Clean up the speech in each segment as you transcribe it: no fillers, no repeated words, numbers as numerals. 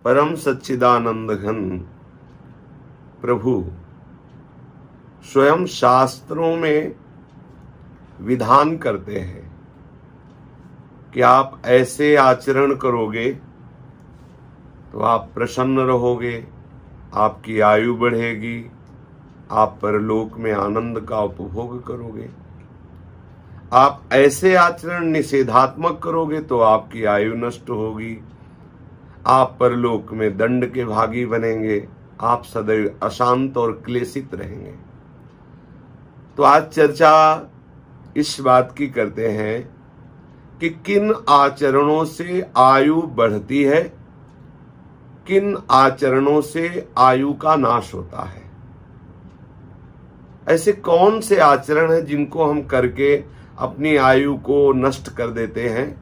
परम सच्चिदानंद घन प्रभु स्वयं शास्त्रों में विधान करते हैं कि आप ऐसे आचरण करोगे तो आप प्रसन्न रहोगे, आपकी आयु बढ़ेगी, आप परलोक में आनंद का उपभोग करोगे। आप ऐसे आचरण निषेधात्मक करोगे तो आपकी आयु नष्ट होगी, आप परलोक में दंड के भागी बनेंगे, आप सदैव अशांत और क्लेशित रहेंगे। तो आज चर्चा इस बात की करते हैं कि किन आचरणों से आयु बढ़ती है, किन आचरणों से आयु का नाश होता है। ऐसे कौन से आचरण हैं जिनको हम करके अपनी आयु को नष्ट कर देते हैं,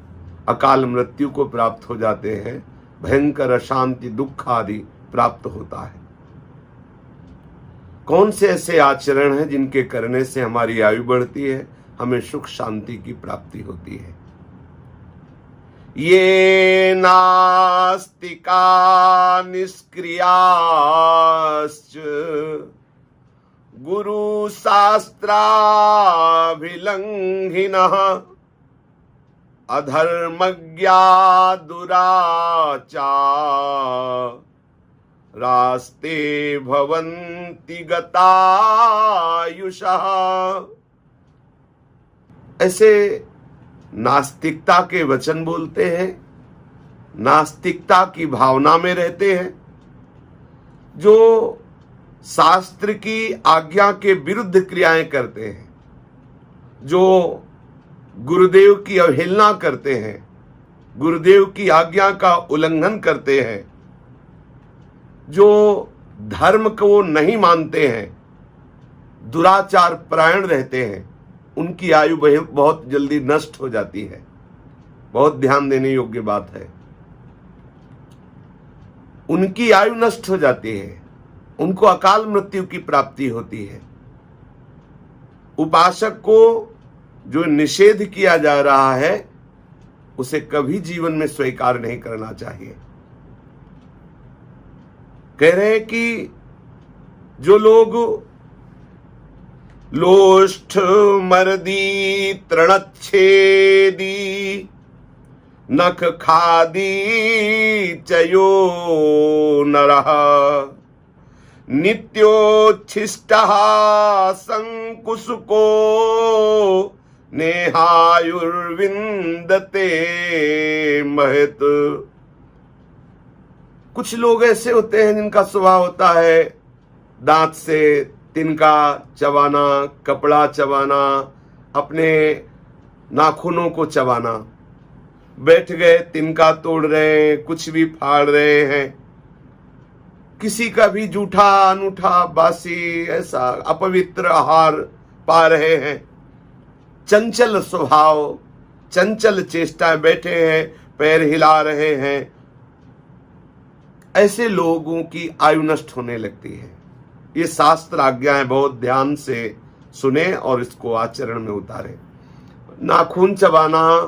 अकाल मृत्यु को प्राप्त हो जाते हैं, भयंकर अशांति दुख आदि प्राप्त होता है। कौन से ऐसे आचरण हैं जिनके करने से हमारी आयु बढ़ती है, हमें सुख शांति की प्राप्ति होती है। ये नास्तिका निष्क्रियाश्च गुरु शास्त्राभिलंघिनः अधर्मज्ञा दुराचारास्ते भवन्ति गतायुषः। ऐसे नास्तिकता के वचन बोलते हैं, नास्तिकता की भावना में रहते हैं, जो शास्त्र की आज्ञा के विरुद्ध क्रियाएं करते हैं, जो गुरुदेव की अवहेलना करते हैं, गुरुदेव की आज्ञा का उल्लंघन करते हैं, जो धर्म को नहीं मानते हैं, दुराचार परायण रहते हैं, उनकी आयु बहुत जल्दी नष्ट हो जाती है। बहुत ध्यान देने योग्य बात है। उनकी आयु नष्ट हो जाती है, उनको अकाल मृत्यु की प्राप्ति होती है। उपासक को जो निषेध किया जा रहा है उसे कभी जीवन में स्वीकार नहीं करना चाहिए। कह रहे हैं कि जो लोग लोष्ठ मर्दी तृणच्छेदी नख खादी चयो नरः नित्योच्छिष्टः संकुशको नेहायुर्विंदते महत। कुछ लोग ऐसे होते हैं जिनका स्वभाव होता है दांत से तिनका चबाना, कपड़ा चबाना, अपने नाखूनों को चबाना। बैठ गए, तिनका तोड़ रहे हैं, कुछ भी फाड़ रहे हैं, किसी का भी जूठा अनूठा बासी ऐसा अपवित्र आहार पा रहे हैं। चंचल स्वभाव, चंचल चेष्टाएं, बैठे हैं पैर हिला रहे हैं। ऐसे लोगों की आयु नष्ट होने लगती है। ये शास्त्र आज्ञाएं बहुत ध्यान से सुने और इसको आचरण में उतारे। नाखून चबाना,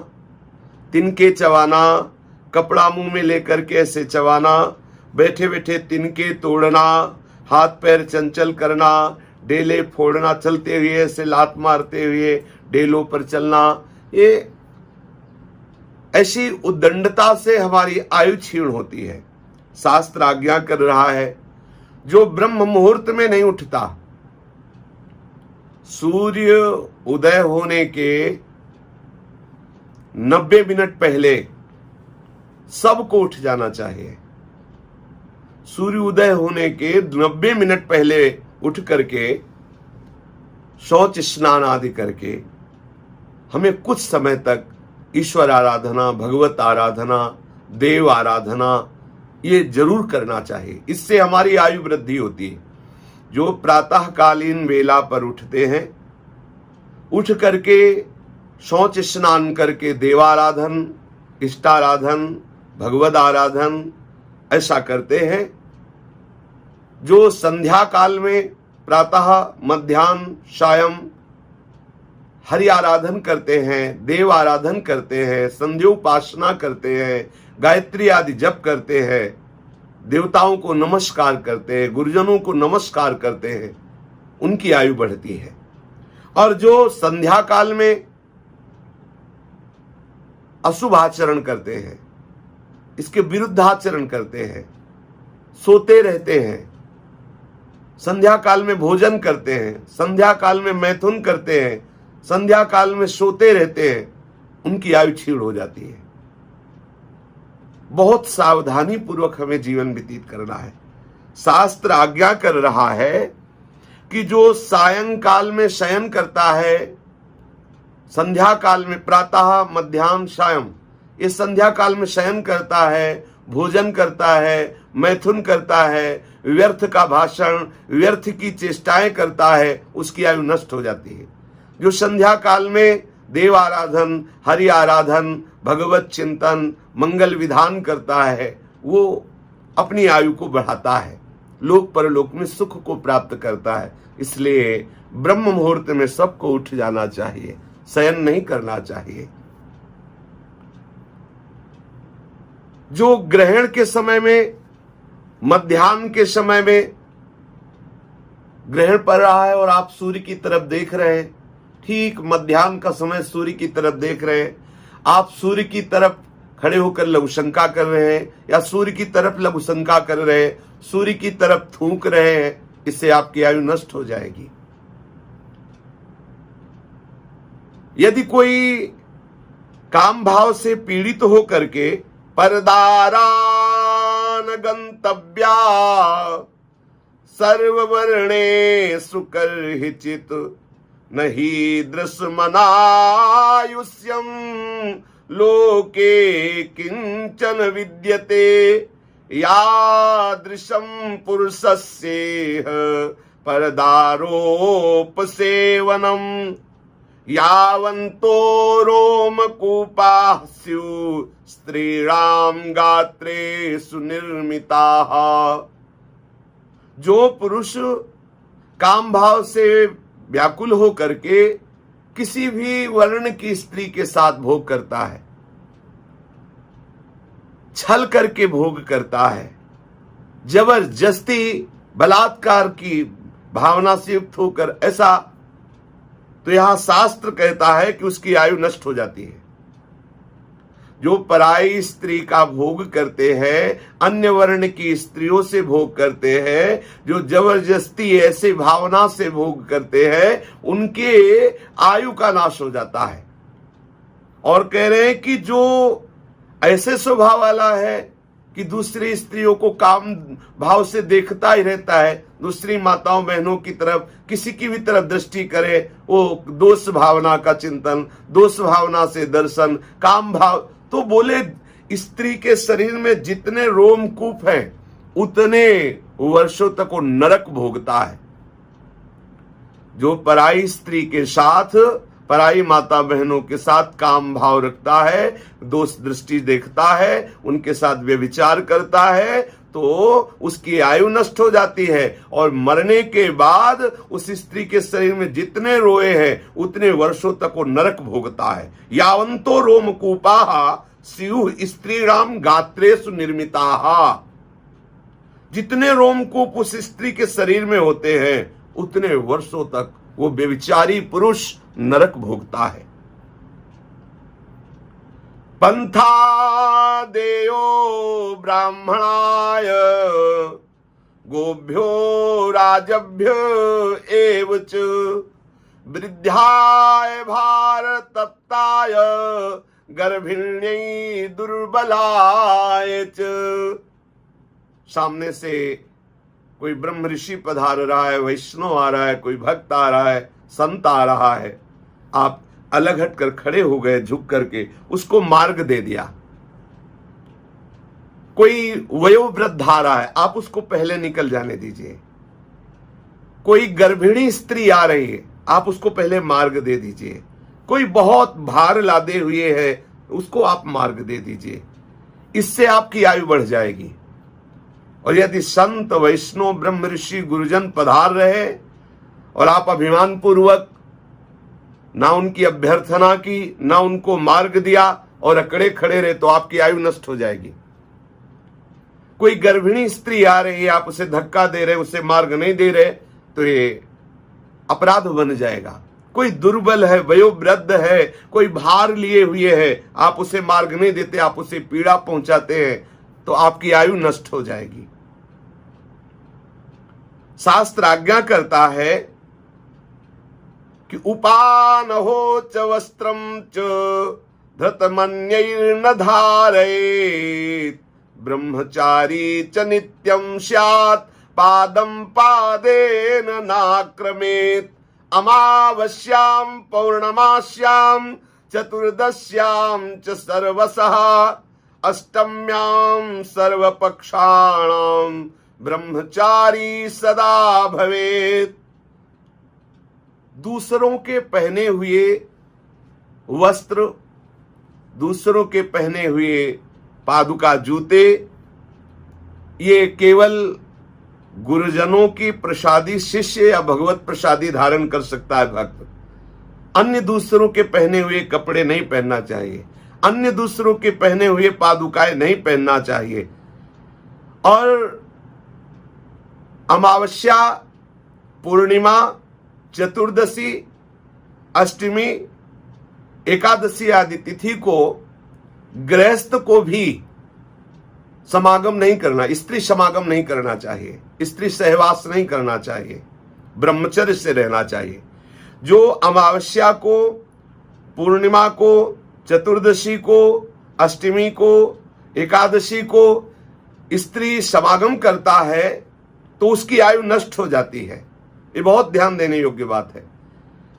तिनके चबाना, कपड़ा मुंह में लेकर के ऐसे चबाना, बैठे बैठे तिनके तोड़ना, हाथ पैर चंचल करना, डेले फोड़ना, चलते हुए ऐसे लात मारते हुए डेलों पर चलना, ये ऐसी उद्दंडता से हमारी आयु क्षीण होती है। शास्त्र आज्ञा कर रहा है जो ब्रह्म मुहूर्त में नहीं उठता, सूर्य उदय होने के 90 मिनट पहले सबको उठ जाना चाहिए। सूर्य उदय होने के 90 मिनट पहले उठ करके शौच स्नान आदि करके हमें कुछ समय तक ईश्वर आराधना, भगवत आराधना, देव आराधना ये जरूर करना चाहिए। इससे हमारी आयु वृद्धि होती है। जो प्रातःकालीन वेला पर उठते हैं, उठ करके शौच स्नान करके देवाराधन, इष्टाराधन, भगवद आराधन ऐसा करते हैं, जो संध्या काल में प्रातः मध्याह्न सायं हरि आराधन करते हैं, देव आराधन करते हैं, संध्योपासना करते हैं, गायत्री आदि जप करते हैं, देवताओं को नमस्कार करते हैं, गुरुजनों को नमस्कार करते हैं, उनकी आयु बढ़ती है। और जो संध्या काल में अशुभ आचरण करते हैं, इसके विरुद्ध आचरण करते हैं, सोते रहते हैं, संध्या काल में भोजन करते हैं, संध्या काल में मैथुन करते हैं, संध्या काल में सोते रहते हैं, उनकी आयु क्षीण हो जाती है। बहुत सावधानी पूर्वक हमें जीवन व्यतीत करना है। शास्त्र आज्ञा कर रहा है कि जो सायंकाल में शयन करता है, संध्या काल में प्रातः मध्याह्न सायं, ये संध्या काल में शयन करता है, भोजन करता है, मैथुन करता है, व्यर्थ का भाषण, व्यर्थ की चेष्टाएं करता है, उसकी आयु नष्ट हो जाती है। जो संध्या काल में देव आराधन, हरि आराधन, भगवत चिंतन, मंगल विधान करता है, वो अपनी आयु को बढ़ाता है, लोक परलोक में सुख को प्राप्त करता है। इसलिए ब्रह्म मुहूर्त में सबको उठ जाना चाहिए, शयन नहीं करना चाहिए। जो ग्रहण के समय में, मध्याह्न के समय में ग्रहण पड़ रहा है और आप सूर्य की तरफ देख रहे हैं, ठीक मध्याह्न का समय सूर्य की तरफ देख रहे हैं, आप सूर्य की तरफ खड़े होकर लघुशंका कर रहे हैं या सूर्य की तरफ लघुशंका कर रहे हैं, सूर्य की तरफ थूक रहे हैं, इससे आपकी आयु नष्ट हो जाएगी। यदि कोई काम भाव से पीड़ित हो करके परदारान गंतव्या सर्ववर्णे सुकर्हिचित नहीं दृश्मनायुष्यम लोके किंचन विद्यते यादृशं पुरुषस्येह परदारोपसेवनम यावन्तो रोमकूपाः स्युः स्त्रीणां गात्रेषु निर्मिताः। जो पुरुष काम भाव से व्याकुल हो करके किसी भी वर्ण की स्त्री के साथ भोग करता है, छल करके भोग करता है, जबरदस्ती बलात्कार की भावना से युक्त होकर, ऐसा तो यहां शास्त्र कहता है कि उसकी आयु नष्ट हो जाती है। जो पराई स्त्री का भोग करते हैं, अन्य वर्ण की स्त्रियों से भोग करते हैं, जो जबरदस्ती ऐसे भावना से भोग करते हैं, उनके आयु का नाश हो जाता है। और कह रहे हैं कि जो ऐसे स्वभाव वाला है कि दूसरी स्त्रियों को काम भाव से देखता ही रहता है, दूसरी माताओं बहनों की तरफ, किसी की भी तरफ दृष्टि करे, वो दोष भावना का चिंतन, दोष भावना से दर्शन, काम भाव, तो बोले स्त्री के शरीर में जितने रोमकूप हैं उतने वर्षों तक वो नरक भोगता है। जो पराई स्त्री के साथ, पराई माता बहनों के साथ काम भाव रखता है, दोष दृष्टि देखता है, उनके साथ व्यभिचार करता है, तो उसकी आयु नष्ट हो जाती है और मरने के बाद उस स्त्री के शरीर में जितने रोए हैं उतने वर्षों तक वो नरक भोगता है। यावंतो रोमकूपाः स्युः स्त्रीणां गात्रेषु निर्मिताः। जितने रोमकूप उस स्त्री के शरीर में होते हैं उतने वर्षों तक वो व्यभिचारी पुरुष नरक भोगता है। पंथा देयो ब्राह्मणाय गोभ्यो राजभ्यो एव च वृद्धाय भारतप्ताय गर्भिण्यै दुर्बलाय च। सामने से कोई ब्रह्म ऋषि पधार रहा है, वैष्णव आ रहा है, कोई भक्त आ रहा है, संत आ रहा है, आप अलग हटकर खड़े हो गए, झुक करके उसको मार्ग दे दिया। कोई वयोवृद्ध आ रहा है, आप उसको पहले निकल जाने दीजिए। कोई गर्भिणी स्त्री आ रही है, आप उसको पहले मार्ग दे दीजिए। कोई बहुत भार लादे हुए है, उसको आप मार्ग दे दीजिए। इससे आपकी आयु बढ़ जाएगी। और यदि संत वैष्णव ब्रह्म ऋषि गुरुजन पधार रहे और आप अभिमान पूर्वक ना उनकी अभ्यर्थना की, ना उनको मार्ग दिया और अकड़े खड़े रहे, तो आपकी आयु नष्ट हो जाएगी। कोई गर्भिणी स्त्री आ रही है, आप उसे धक्का दे रहे, उसे मार्ग नहीं दे रहे, तो ये अपराध बन जाएगा। कोई दुर्बल है, वयोवृद्ध है, कोई भार लिए हुए है, आप उसे मार्ग नहीं देते, आप उसे पीड़ा पहुंचाते हैं, तो आपकी आयु नष्ट हो जाएगी। शास्त्र आज्ञा करता है कि उपानहो च वस्त्रम च धृतमन्यैर्न धारयेत् ब्रह्मचारी च नित्यं स्यात् पादं पादेन नाक्रमेत् अमावस्यां पौर्णमास्यां चतुर्दश्यां च सर्वशः अष्टम्यां सर्वपक्षाणां ब्रह्मचारी सदा भवेत्। दूसरों के पहने हुए वस्त्र, दूसरों के पहने हुए पादुका जूते, ये केवल गुरुजनों की प्रसादी शिष्य या भगवत प्रसादी धारण कर सकता है भक्त। अन्य दूसरों के पहने हुए कपड़े नहीं पहनना चाहिए, अन्य दूसरों के पहने हुए पादुकाएं नहीं पहनना चाहिए। और अमावस्या, पूर्णिमा, चतुर्दशी, अष्टमी, एकादशी आदि तिथि को गृहस्थ को भी समागम नहीं करना, स्त्री समागम नहीं करना चाहिए, स्त्री सहवास नहीं करना चाहिए, ब्रह्मचर्य से रहना चाहिए। जो अमावस्या को, पूर्णिमा को, चतुर्दशी को, अष्टमी को, एकादशी को स्त्री समागम करता है तो उसकी आयु नष्ट हो जाती है। ये बहुत ध्यान देने योग्य बात है।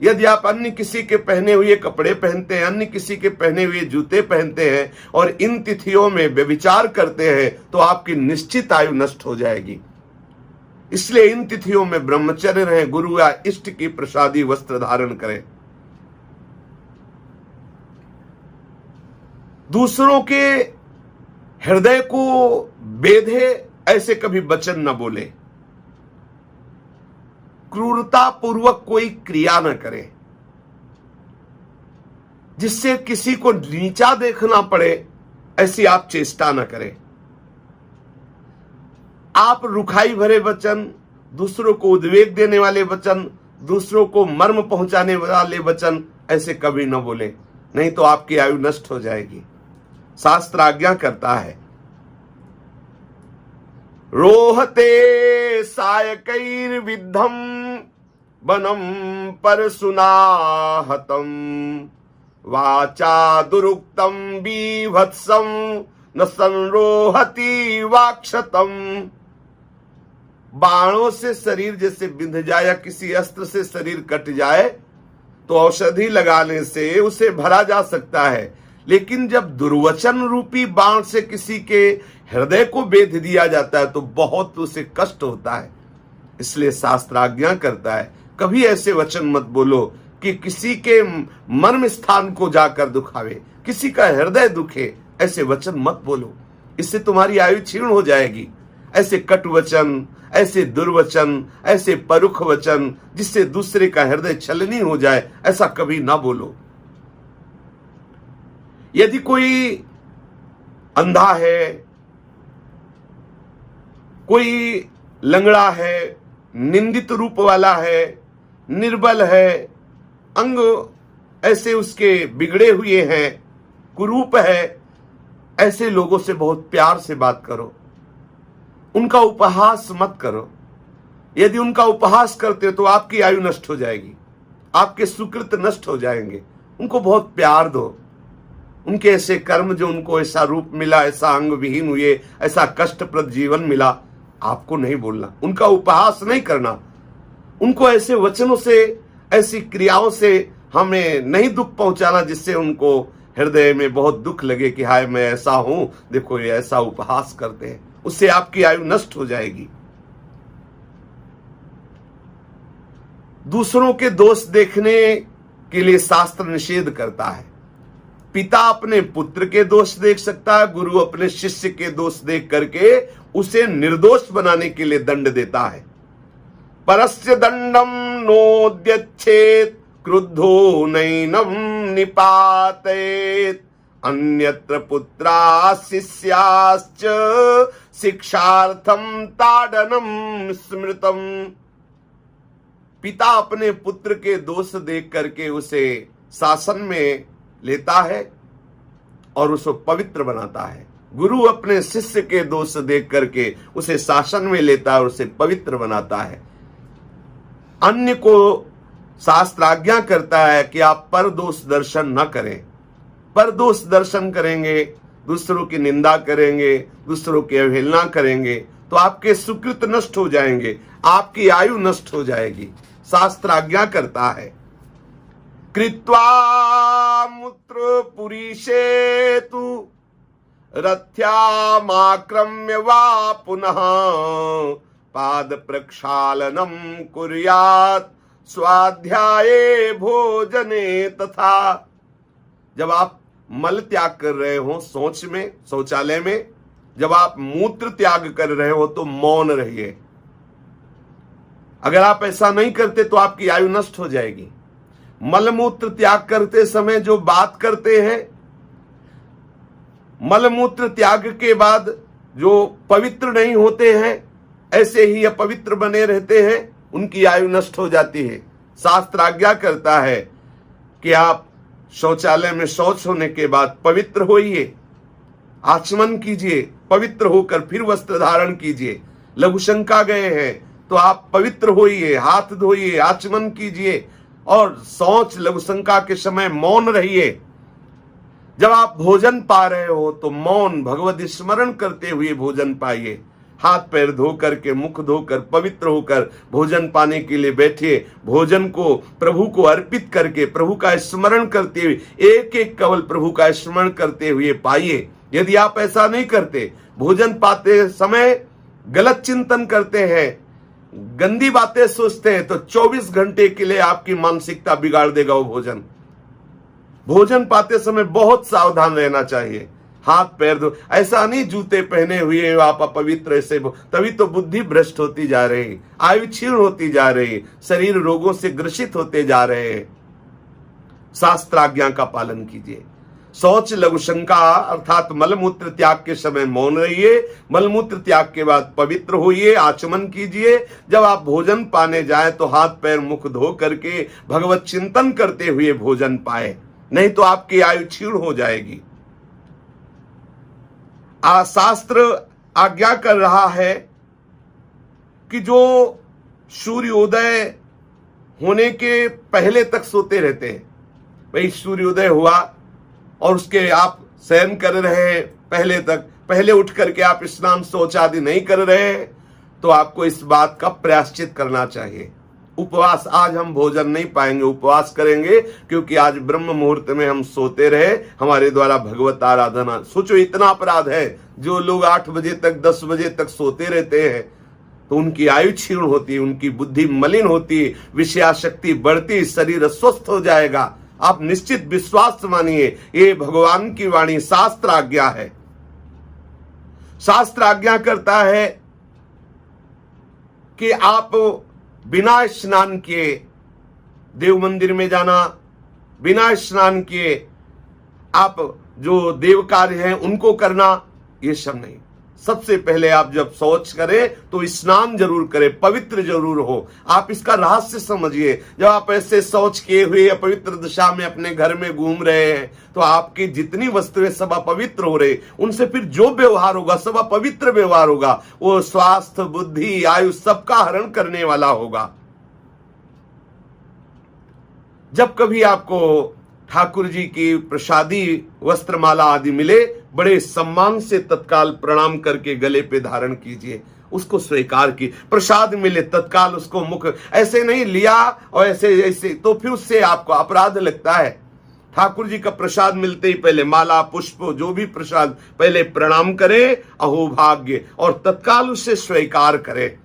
यदि आप अन्य किसी के पहने हुए कपड़े पहनते हैं, अन्य किसी के पहने हुए जूते पहनते हैं और इन तिथियों में व्यभिचार करते हैं तो आपकी निश्चित आयु नष्ट हो जाएगी। इसलिए इन तिथियों में ब्रह्मचर्य रहें, गुरु या इष्ट की प्रसादी वस्त्र धारण करें। दूसरों के हृदय को बेधे ऐसे कभी वचन न बोले, क्रूरता पूर्वक कोई क्रिया न करे जिससे किसी को नीचा देखना पड़े, ऐसी आप चेष्टा न करें। आप रुखाई भरे वचन, दूसरों को उद्वेग देने वाले वचन, दूसरों को मर्म पहुंचाने वाले वचन ऐसे कभी न बोले, नहीं तो आपकी आयु नष्ट हो जाएगी। शास्त्र आज्ञा करता है, रोहते सायकैर्विद्धं वनं परशुनाहतं वाचा दुरुक्तं बीभत्सं न संरोहति वाक्षतम। बाणों से शरीर जैसे बिंध जाए या किसी अस्त्र से शरीर कट जाए तो औषधि लगाने से उसे भरा जा सकता है, लेकिन जब दुर्वचन रूपी बाण से किसी के हृदय को बेध दिया जाता है तो बहुत उसे कष्ट होता है। इसलिए शास्त्र आज्ञा करता है, कभी ऐसे वचन मत बोलो कि किसी के मर्म स्थान को जाकर दुखावे, किसी का हृदय दुखे, ऐसे वचन मत बोलो, इससे तुम्हारी आयु क्षीण हो जाएगी। ऐसे कटु वचन, ऐसे दुर्वचन, ऐसे परुख वचन जिससे दूसरे का हृदय छलनी हो जाए, ऐसा कभी ना बोलो। यदि कोई अंधा है, कोई लंगड़ा है, निंदित रूप वाला है, निर्बल है, अंग ऐसे उसके बिगड़े हुए हैं, कुरूप है, ऐसे लोगों से बहुत प्यार से बात करो, उनका उपहास मत करो। यदि उनका उपहास करते हो तो आपकी आयु नष्ट हो जाएगी, आपके सुकृत नष्ट हो जाएंगे। उनको बहुत प्यार दो। उनके ऐसे कर्म जो उनको ऐसा रूप मिला, ऐसा अंग विहीन हुए, ऐसा कष्टप्रद जीवन मिला, आपको नहीं बोलना, उनका उपहास नहीं करना, उनको ऐसे वचनों से, ऐसी क्रियाओं से हमें नहीं दुख पहुंचाना जिससे उनको हृदय में बहुत दुख लगे कि हाय मैं ऐसा हूं, देखो ये ऐसा उपहास करते हैं, उससे आपकी आयु नष्ट हो जाएगी। दूसरों के दोष देखने के लिए शास्त्र निषेध करता है। पिता अपने पुत्र के दोष देख सकता है, गुरु अपने शिष्य के दोष देख करके उसे निर्दोष बनाने के लिए दंड देता है। परस्य दंडम नोद्यच्छेत् क्रुद्धो नैनम निपातेत् अन्यत्र पुत्रा शिष्याश्च शिक्षार्थम ताडनम स्मृतम। पिता अपने पुत्र के दोष देख करके उसे शासन में लेता है और उसको पवित्र बनाता है। गुरु अपने शिष्य के दोष देख करके उसे शासन में लेता है और उसे पवित्र बनाता है। अन्य को शास्त्र आज्ञा करता है कि आप पर दोष दर्शन न करें। पर दोष दर्शन करेंगे, दूसरों की निंदा करेंगे, दूसरों की अवहेलना करेंगे तो आपके सुकृत नष्ट हो जाएंगे, आपकी आयु नष्ट हो जाएगी। शास्त्र आज्ञा करता है कृत्वा मूत्र पुरीशेतु रथ्यामाक्रम्य वा पुनः पाद प्रक्षालनम कुर्यात् स्वाध्याये भोजने तथा। जब आप मल त्याग कर रहे हो शौच में, शौचालय में, जब आप मूत्र त्याग कर रहे हो तो मौन रहिए। अगर आप ऐसा नहीं करते तो आपकी आयु नष्ट हो जाएगी। मलमूत्र त्याग करते समय जो बात करते हैं, मलमूत्र त्याग के बाद जो पवित्र नहीं होते हैं, ऐसे ही अपवित्र बने रहते हैं, उनकी आयु नष्ट हो जाती है। शास्त्र आज्ञा करता है कि आप शौचालय में शौच होने के बाद पवित्र होइए, आचमन कीजिए, पवित्र होकर फिर वस्त्र धारण कीजिए। लघुशंका गए हैं तो आप पवित्र होइए, हाथ धोइए, आचमन कीजिए और शौच लघुशंका के समय मौन रहिए। जब आप भोजन पा रहे हो तो मौन भगवत स्मरण करते हुए भोजन पाइए। हाथ पैर धो करके, मुख धोकर, पवित्र होकर भोजन पाने के लिए बैठिए। भोजन को प्रभु को अर्पित करके, प्रभु का स्मरण करते हुए, एक एक कवल प्रभु का स्मरण करते हुए पाइए। यदि आप ऐसा नहीं करते, भोजन पाते समय गलत चिंतन करते हैं, गंदी बातें सोचते हैं, तो 24 घंटे के लिए आपकी मानसिकता बिगाड़ देगा वो भोजन। भोजन पाते समय बहुत सावधान रहना चाहिए। हाथ पैर धो, ऐसा नहीं जूते पहने हुए आप अपवित्र ऐसे, तभी तो बुद्धि भ्रष्ट होती जा रही, आयु क्षीण होती जा रही, शरीर रोगों से ग्रसित होते जा रहे हैं। शास्त्र आज्ञा का पालन कीजिए। शौच लघुशंका अर्थात मलमूत्र त्याग के समय मौन रहिए, मलमूत्र त्याग के बाद पवित्र होइए, आचमन कीजिए। जब आप भोजन पाने जाए तो हाथ पैर मुख धो करके भगवत चिंतन करते हुए भोजन पाए, नहीं तो आपकी आयु क्षीण हो जाएगी। शास्त्र आज्ञा कर रहा है कि जो सूर्योदय होने के पहले तक सोते रहते हैं, भाई सूर्योदय हुआ और उसके आप शयन कर रहे हैं, पहले उठ करके आप स्नान शौच आदि नहीं कर रहे हैं, तो आपको इस बात का प्रायश्चित करना चाहिए। उपवास, आज हम भोजन नहीं पाएंगे, उपवास करेंगे, क्योंकि आज ब्रह्म मुहूर्त में हम सोते रहे, हमारे द्वारा भगवत आराधना। सोचो इतना अपराध है। जो लोग 8 बजे तक 10 बजे तक सोते रहते हैं तो उनकी आयु क्षीण होती है, उनकी बुद्धि मलिन होती है, विषयाशक्ति बढ़ती, शरीर अस्वस्थ हो जाएगा। आप निश्चित विश्वास मानिए, ये भगवान की वाणी, शास्त्र आज्ञा है। शास्त्र आज्ञा करता है कि आप बिना स्नान किए देव मंदिर में जाना, बिना स्नान किए आप जो देव कार्य हैं उनको करना, ये सब नहीं। सबसे पहले आप जब शौच करें तो स्नान जरूर करें, पवित्र जरूर हो। आप इसका रहस्य समझिए। जब आप ऐसे शौच किए हुए अपवित्र दशा में अपने घर में घूम रहे हैं तो आपकी जितनी वस्तुएं सब अपवित्र हो रही, उनसे फिर जो व्यवहार होगा सब अपवित्र व्यवहार होगा। वो स्वास्थ्य, बुद्धि, आयु सबका हरण करने वाला होगा। जब कभी आपको ठाकुर जी की प्रसादी वस्त्रमाला आदि मिले, बड़े सम्मान से तत्काल प्रणाम करके गले पे धारण कीजिए, उसको स्वीकार की। प्रसाद मिले तत्काल उसको मुख, ऐसे नहीं लिया और ऐसे तो फिर उससे आपको अपराध लगता है। ठाकुर जी का प्रसाद मिलते ही पहले माला, पुष्प, जो भी प्रसाद, पहले प्रणाम करे, अहोभाग्य, और तत्काल उससे स्वीकार करे।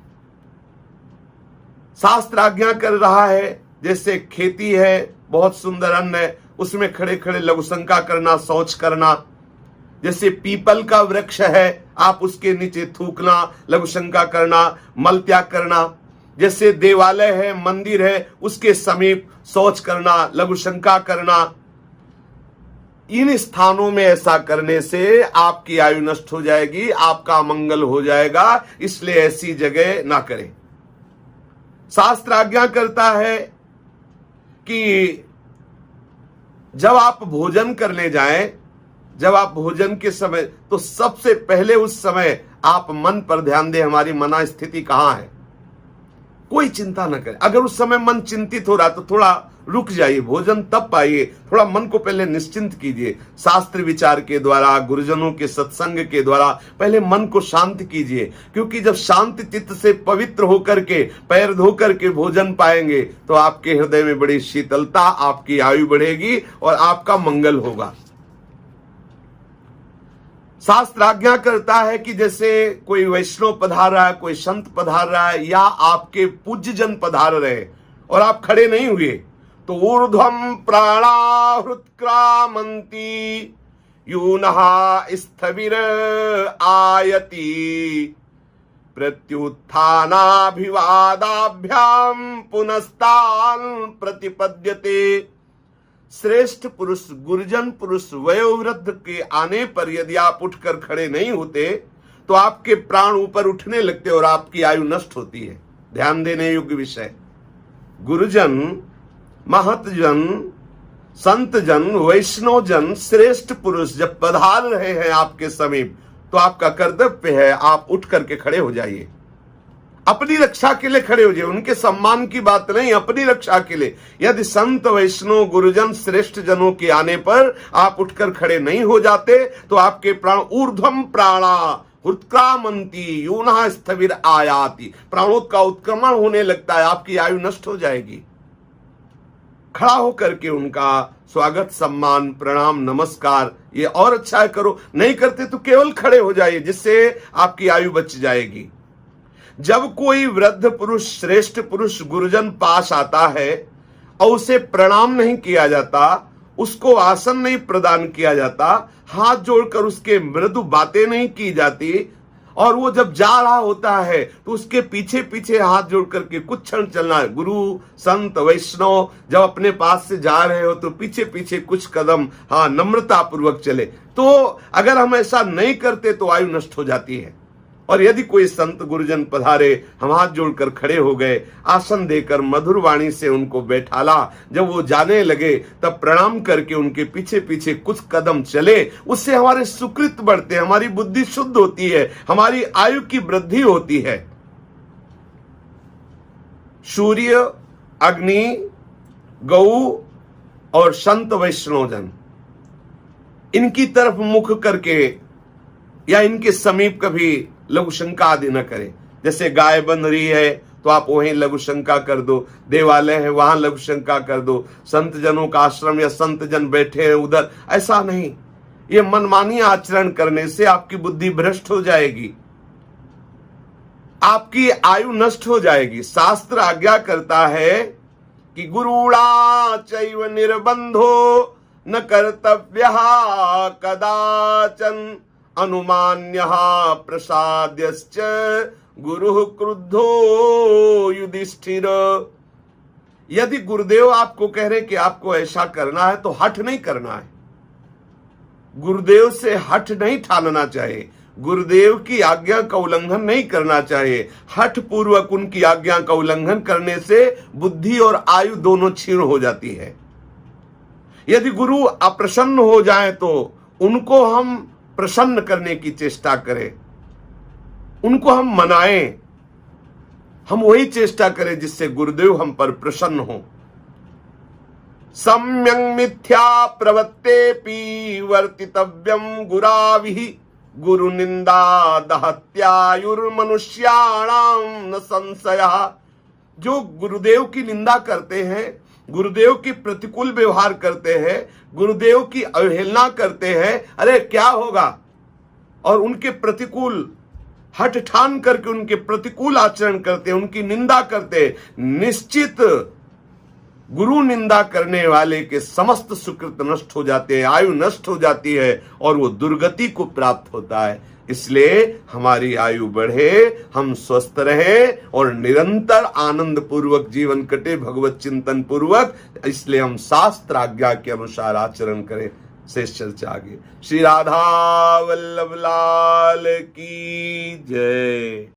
शास्त्र आज्ञा कर रहा है, जैसे खेती है, बहुत सुंदर अन्न है, उसमें खड़े खड़े लघुशंका करना, शौच करना। जैसे पीपल का वृक्ष है, आप उसके नीचे थूकना, लघुशंका करना, मल त्याग करना। जैसे देवालय है, मंदिर है, उसके समीप शौच करना, लघुशंका करना। इन स्थानों में ऐसा करने से आपकी आयु नष्ट हो जाएगी, आपका अमंगल हो जाएगा, इसलिए ऐसी जगह ना करें। शास्त्र आज्ञा करता है कि जब आप भोजन करने जाएं, जब आप भोजन के समय, तो सबसे पहले उस समय आप मन पर ध्यान दें, हमारी मना स्थिति कहां है। कोई चिंता न करें। अगर उस समय मन चिंतित हो रहा तो थोड़ा रुक जाइए, भोजन तब पाइए, थोड़ा मन को पहले निश्चिंत कीजिए। शास्त्र विचार के द्वारा, गुरुजनों के सत्संग के द्वारा पहले मन को शांत कीजिए, क्योंकि जब शांत चित्त से पवित्र होकर के पैर धो करके भोजन पाएंगे तो आपके हृदय में बड़ी शीतलता, आपकी आयु बढ़ेगी और आपका मंगल होगा। शास्त्र आज्ञा करता है कि जैसे कोई वैष्णव पधार रहा है, कोई संत पधार रहा है, या आपके पूज्य जन पधार रहे और आप खड़े नहीं हुए, तो ऊर्ध्वम प्राणा हृत्क्रामंती यूनः स्थविर आयति प्रत्युत्थानाभिवादाभ्याम पुनस्तान प्रतिपद्यते। श्रेष्ठ पुरुष, गुरुजन पुरुष, वयोवृद्ध के आने पर यदि आप उठकर खड़े नहीं होते तो आपके प्राण ऊपर उठने लगते और आपकी आयु नष्ट होती है। ध्यान देने योग्य विषय। गुरुजन, महतजन, संतजन, वैष्णवजन, श्रेष्ठ पुरुष जब पधार रहे हैं आपके समीप तो आपका कर्तव्य है आप उठ करके खड़े हो जाइए। अपनी रक्षा के लिए खड़े हो जाइए, उनके सम्मान की बात नहीं, अपनी रक्षा के लिए। यदि संत, वैष्णव, गुरुजन, श्रेष्ठ जनों के आने पर आप उठकर खड़े नहीं हो जाते तो आपके प्राण ऊर्ध्वम प्राणा हृत्क्रामंती यूनः स्थविर आयाति, प्राणों का उत्क्रमण होने लगता है, आपकी आयु नष्ट हो जाएगी। खड़ा होकर के उनका स्वागत, सम्मान, प्रणाम, नमस्कार ये और अच्छा है करो। नहीं करते तो केवल खड़े हो जाइए, जिससे आपकी आयु बच जाएगी। जब कोई वृद्ध पुरुष, श्रेष्ठ पुरुष, गुरुजन पास आता है और उसे प्रणाम नहीं किया जाता, उसको आसन नहीं प्रदान किया जाता, हाथ जोड़कर उसके मृदु बातें नहीं की जाती, और वो जब जा रहा होता है तो उसके पीछे पीछे हाथ जोड़ करके कुछ क्षण चलना है। गुरु, संत, वैष्णव जब अपने पास से जा रहे हो तो पीछे पीछे कुछ कदम नम्रता पूर्वक चले। तो अगर हम ऐसा नहीं करते तो आयु नष्ट हो जाती है। और यदि कोई संत गुरुजन पधारे, हम हाथ जोड़कर खड़े हो गए, आसन देकर मधुर वाणी से उनको बैठाला, जब वो जाने लगे तब प्रणाम करके उनके पीछे पीछे कुछ कदम चले, उससे हमारे सुकृत बढ़ते हैं, हमारी बुद्धि शुद्ध होती है, हमारी आयु की वृद्धि होती है। सूर्य, अग्नि, गौ और संत वैष्णवजन, इनकी तरफ मुख करके या इनके समीप कभी लघु शंका आदि न करें। जैसे गाय बन रही है तो आप वहीं लघु शंका कर दो, देवालय है वहां लघु शंका कर दो, संत जनों का आश्रम या संत जन बैठे हैं उधर, ऐसा नहीं। ये मनमानी आचरण करने से आपकी बुद्धि भ्रष्ट हो जाएगी, आपकी आयु नष्ट हो जाएगी। शास्त्र आज्ञा करता है कि गुरुणा चैव निर्बंधो न कर्तव्यः कदाचन अनुमान्यः प्रसाद्यश्च गुरुः क्रुद्धो युधिष्ठिर। यदि गुरुदेव आपको कह रहे कि आपको ऐसा करना है तो हठ नहीं करना है। गुरुदेव से हठ नहीं ठानना चाहिए, गुरुदेव की आज्ञा का उल्लंघन नहीं करना चाहिए। हठ पूर्वक उनकी आज्ञा का उल्लंघन करने से बुद्धि और आयु दोनों क्षीण हो जाती है। यदि गुरु अप्रसन्न हो जाए तो उनको हम प्रसन्न करने की चेष्टा करें, उनको हम मनाएं, हम वही चेष्टा करें जिससे गुरुदेव हम पर प्रसन्न हो। सम्यं मिथ्या प्रवत्तेपि वर्तितव्यं गुराभिः गुरु निंदा दहत्यायुर्मनुष्याणां न संशयः। जो गुरुदेव की निंदा करते हैं, गुरुदेव की प्रतिकूल व्यवहार करते हैं, गुरुदेव की अवहेलना करते हैं, अरे क्या होगा, और उनके प्रतिकूल हठ ठान करके उनके प्रतिकूल आचरण करते हैं, उनकी निंदा करते हैं, निश्चित गुरु निंदा करने वाले के समस्त सुकृत नष्ट हो जाते हैं, आयु नष्ट हो जाती है और वो दुर्गति को प्राप्त होता है। इसलिए हमारी आयु बढ़े, हम स्वस्थ रहे और निरंतर आनंद पूर्वक जीवन कटे, भगवत चिंतन पूर्वक। इसलिए हम शास्त्र आज्ञा के अनुसार आचरण करें। शेष चर्चा आगे। श्री राधा वल्लभ लाल की जय।